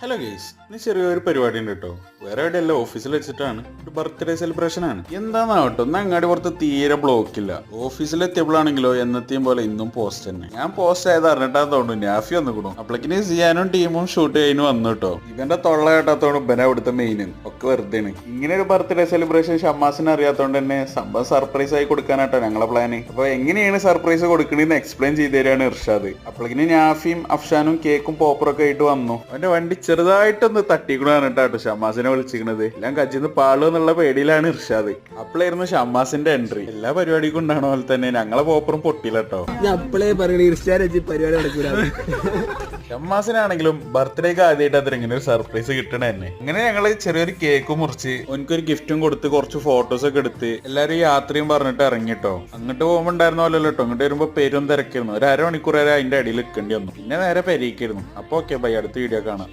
Hello guys, ഇന്ന് ചെറിയൊരു പരിപാടി ഉണ്ട് കേട്ടോ. വേറെ എവിടെയല്ല, ഓഫീസിൽ വെച്ചിട്ടാണ്. ഒരു ബർത്ത്ഡേ സെലിബ്രേഷൻ ആണ്. എന്താന്നാവട്ടോ, ഇന്ന് അങ്ങാടി പുറത്ത് തീരെ ബ്ലോക്ക് ഇല്ല. ഓഫീസിലെത്തിയപ്പോഴാണെങ്കിലോ എന്നത്തെയും പോലെ ഇന്നും പോസ്റ്റ് തന്നെ. ഞാൻ പോസ്റ്റ് ആയത് അറിഞ്ഞിട്ടാന്ന് തോന്നുന്നു നാഫി വന്നിക്കണു. അപ്പോഴേക്കിന് സിയാനും ടീമും ഷൂട്ട് കഴിഞ്ഞ് വന്നു കേട്ടോ. ഇവന്റെ തൊള്ള കേട്ടാത്തോണ്ട് ഇവനെ അവിടുത്തെ മെയിനും ഒക്കെ വെറുതെയാണ്. ഇങ്ങനെ ഒരു ബർത്ത്ഡേ സെലിബ്രേഷൻ ഷമ്മാസിന് അറിയാത്തോണ്ട് തന്നെ സംഭവം സർപ്രൈസ് ആയി കൊടുക്കാനാട്ടോ ഞങ്ങളെ പ്ലാന്. അപ്പൊ എങ്ങനെയാണ് സർപ്രൈസ് കൊടുക്കണെന്ന് എക്സ്പ്ലെയിൻ ചെയ്തു തരാണ് ഇർഷാദ്. അപ്പോഴേക്കിന് നാഫിയും അഫ്ഷാനും കേക്കും പോപ്പറൊക്കെ ആയിട്ട് വന്നു. അവന്റെ വണ്ടി ചെറുതായിട്ടൊന്ന് തട്ടിക്കണാണ് കേട്ടോ ഷമ്മാസിനെ വിളിച്ചിരിക്കണത്. എല്ലാം കച്ചിന്ന് പാളു എന്നുള്ള പേടിയിലാണ് ഇർഷാദ്. അപ്പോഴായിരുന്നു ഷമ്മാസിന്റെ എൻട്രി. എല്ലാ പരിപാടിക്കും ഉണ്ടാണ പോലെ തന്നെ ഞങ്ങളെ പോപ്പറും പൊട്ടിയില്ല കേട്ടോ. ഷമ്മാസിനാണെങ്കിലും ബർത്ത്ഡേക്ക് ആദ്യമായിട്ട് അത്ര ഇങ്ങനെ ഒരു സർപ്രൈസ് കിട്ടണ തന്നെ. ഇങ്ങനെ ഞങ്ങള് ചെറിയൊരു കേക്ക് മുറിച്ച് എനിക്കൊരു ഗിഫ്റ്റും കൊടുത്ത് കുറച്ച് ഫോട്ടോസ് ഒക്കെ എടുത്ത് എല്ലാരും യാത്രയും പറഞ്ഞിട്ട് ഇറങ്ങിട്ടോ. അങ്ങോട്ട് പോകുമ്പോ ഉണ്ടായിരുന്ന പോലല്ലോ കേട്ടോ. അങ്ങോട്ട് വരുമ്പോ പേരും തിരക്കായിരുന്നു. ഒരു അരമണിക്കൂർ വരെ അതിന്റെ അടിയിൽ നിൽക്കേണ്ടി വന്നു. പിന്നെ നേരെ പെരീക്കായിരുന്നു. അപ്പൊ ഓക്കെ ബൈ, അടുത്ത വീഡിയോ കാണാം.